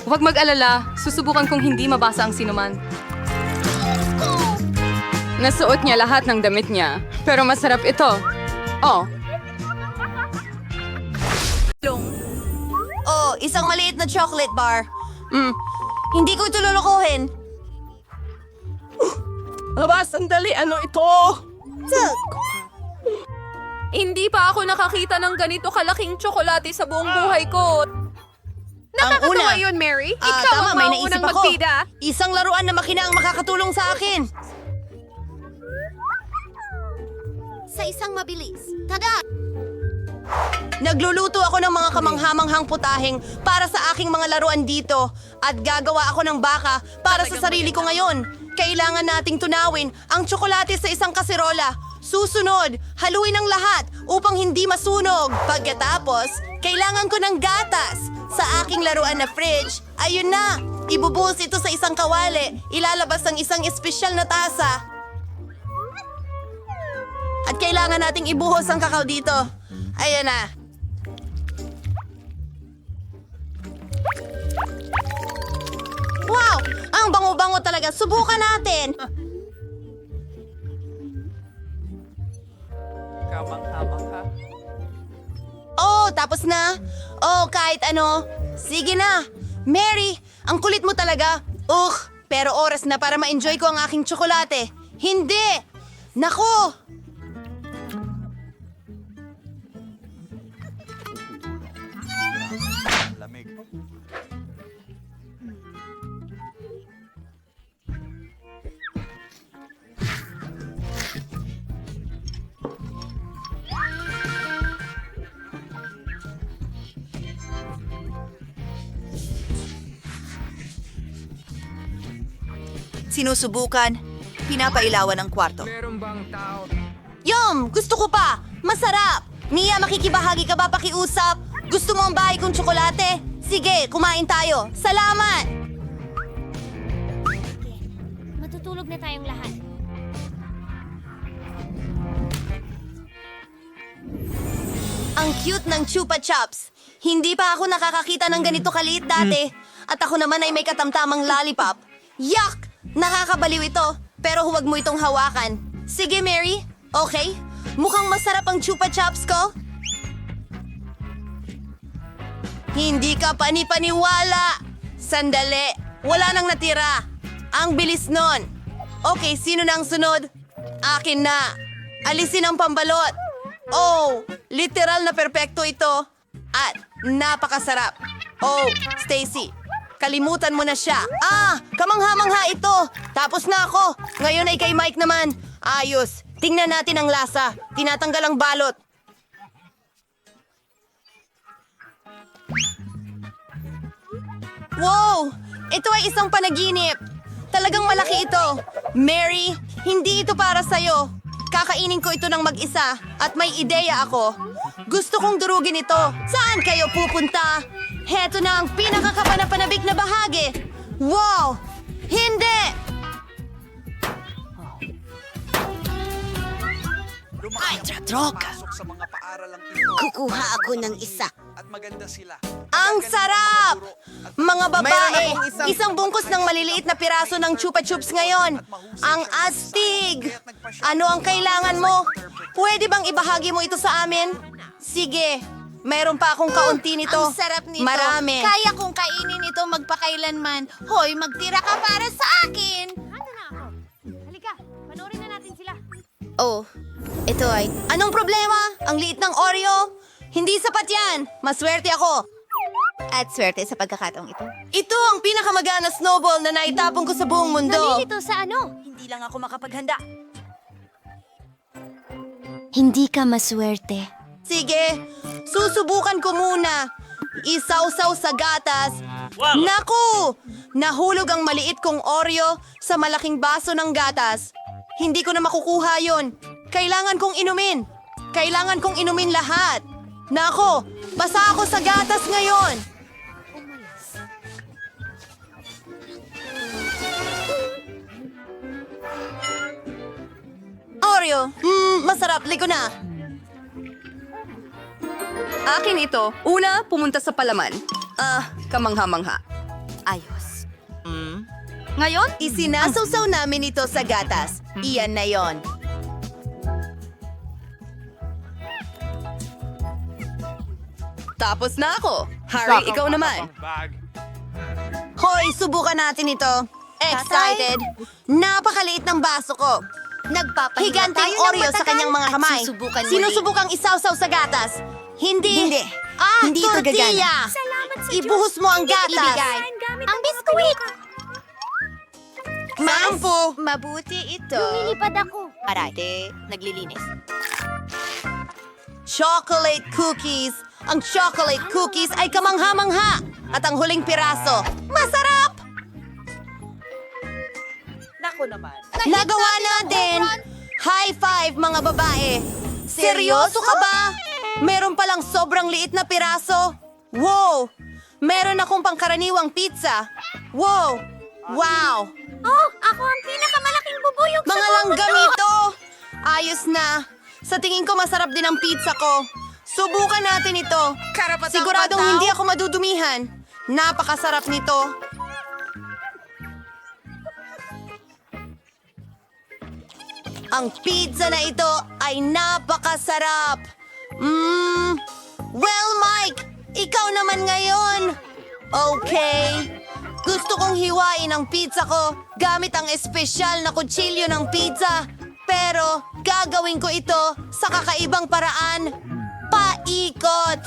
Huwag mag-alala, susubukan kong hindi mabasa ang sinuman. Nasuot niya lahat ng damit niya, pero masarap ito. Oh, Oh, isang maliit na chocolate bar. Hindi ko ito lulukuhin. Aba, sandali, ano ito? Hindi pa ako nakakita ng ganito kalaking tsokolate sa buong buhay ko. Nakakatuwa yun, Mary. Tama, may naisip ako. Isang laruan na makina ang makakatulong sa akin. Sa isang mabilis. Tada! Nagluluto ako ng mga kamanghamanghang putahing para sa aking mga laruan dito at gagawa ako ng baka para sa sarili ko ngayon. Kailangan nating tunawin ang tsokolate sa isang kaserola. Susunod, haluin ang lahat upang hindi masunog. Pagkatapos, kailangan ko ng gatas. Sa aking laruan na fridge, ayun na. Ibubuhos ito sa isang kawali. Ilalabas ang isang espesyal na tasa. At kailangan nating ibuhos ang kakao dito. Ayan na. Wow! Ang bango-bango talaga. Subukan natin. Oh, tapos na? Oh, kahit ano. Sige na. Mary, ang kulit mo talaga. Pero oras na para ma-enjoy ko ang aking tsokolate. Hindi! Nako! Sinusubukan, pinapailawan ang kwarto. Yum! Gusto ko pa! Masarap! Mia, makikibahagi ka ba pakiusap? Gusto mo ang bahay kong tsokolate? Sige, kumain tayo. Salamat! Matutulog na tayong lahat. Ang cute ng Chupa Chups. Hindi pa ako nakakakita ng ganito kaliit dati. At ako naman ay may katamtamang lollipop. Yuck! Nakakabaliw ito, pero huwag mo itong hawakan. Sige, Mary. Okay? Mukhang masarap ang Chupa Chups ko. Hindi ka panipaniwala. Sandali. Wala nang natira. Ang bilis nun. Okay, sino na ang sunod? Akin na. Alisin ang pambalot. Oh, literal na perpekto ito. At napakasarap. Oh, Stacy. Kalimutan mo na siya. Kamangha-mangha ito. Tapos na ako. Ngayon ay kay Mike naman. Ayos. Tingnan natin ang lasa. Tinatanggal ang balot. Wow! Ito ay isang panaginip. Talagang malaki ito. Mary, hindi ito para sa'yo. Kakainin ko ito ng mag-isa at may ideya ako. Gusto kong durugin ito. Saan kayo pupunta? Heto na ang pinakakapanapanabik na bahagi. Wow! Hindi! Droga! Kukuha ako ng isa. Ang sarap! Mga babae, isang bungkus ng maliliit na piraso ng Chupa Chups ngayon. Ang astig! Ano ang kailangan mo? Pwede bang ibahagi mo ito sa amin? Sige, Meron pa akong kaunti nito. Ang sarap nito. Marami. Kaya kong kainin ito magpakailanman. Hoy, magtira ka para sa akin. Handa na ako. Halika, panoorin na natin sila. Oh, ito ay... Anong problema? Ang liit ng Oreo? Hindi sapat yan. Maswerte ako. At swerte sa pagkakataong ito. Ito ang pinakamagana snowball na naitapon ko sa buong mundo. Nalilito sa ano? Hindi lang ako makapaghanda. Hindi ka maswerte. Sige, susubukan ko muna. Isawsaw sa gatas. Naku! Nahulog ang maliit kong Oreo sa malaking baso ng gatas. Hindi ko na makukuha yon. Kailangan kong inumin. Kailangan kong inumin lahat. Nako, basa ako sa gatas ngayon. Oreo, masarap. Ligo na. Akin ito. Una, pumunta sa palaman. Kamangha-mangha. Ayos. Ngayon, isinasawsaw namin ito sa gatas. Iyan na yon. Tapos na ako. Harry, ikaw naman. Hoy, subukan natin ito. Excited? Napakaliit ng baso ko. Nagpapahinga Higanteng tayo ng Oreo sa matagal kanyang mga at kamay. susubukang muli. Sinusubukang isawsaw sa gatas. Hindi. Hindi ito tortilla. gagana. Salamat sa Ibuhos mo ang gatas. Ibigay. Ang biskuit. Mampu. Mabuti ito. Lumilipad ako. Parate, naglilinis. Chocolate cookies. Ang chocolate cookies ay kamangha-mangha. At ang huling piraso, masarap! Nako naman. Nagawa natin! High five, mga babae! Seryoso ka ba? Meron palang sobrang liit na piraso. Wow! Meron akong pangkaraniwang pizza. Wow! Wow! Oh, ako ang pinakamalaking bubuyog sa Mga buong langgam mundo. ito! Ayos na. Sa tingin ko masarap din ang pizza ko. Subukan natin ito. Siguradong hindi ako madudumihan. Napakasarap nito. Ang pizza na ito ay napakasarap. Well, Mike, ikaw naman ngayon. Okay. Gusto kong hiwain ang pizza ko gamit ang espesyal na kutsilyo ng pizza. Pero gagawin ko ito sa kakaibang paraan. Paikot.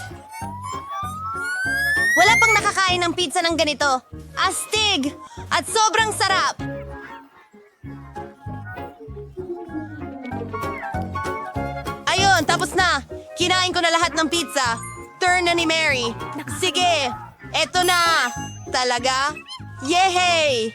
Wala pang nakakain ng pizza ng ganito. Astig at sobrang sarap. Ayun, tapos na. Kinain ko na lahat ng pizza. Turn na ni Mary. Sige, eto na. Talaga? Yehey!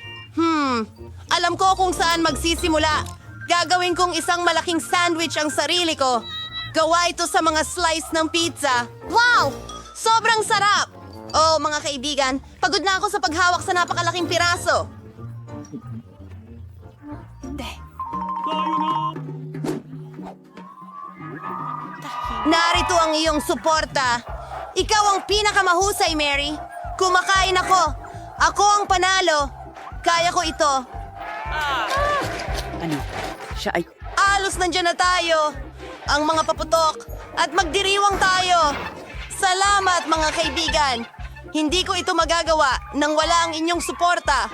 Alam ko kung saan magsisimula. Gagawin kong isang malaking sandwich ang sarili ko. Gawa ito sa mga slice ng pizza. Wow! Sobrang sarap! Oh, mga kaibigan, pagod na ako sa paghawak sa napakalaking piraso. Narito ang iyong suporta. Ikaw ang pinakamahusay, Mary. Kumakain ako. Ako ang panalo. Kaya ko ito. Alos nandyan na tayo. Ang mga paputok. At magdiriwang tayo. Salamat, mga kaibigan. Hindi ko ito magagawa nang wala ang inyong suporta.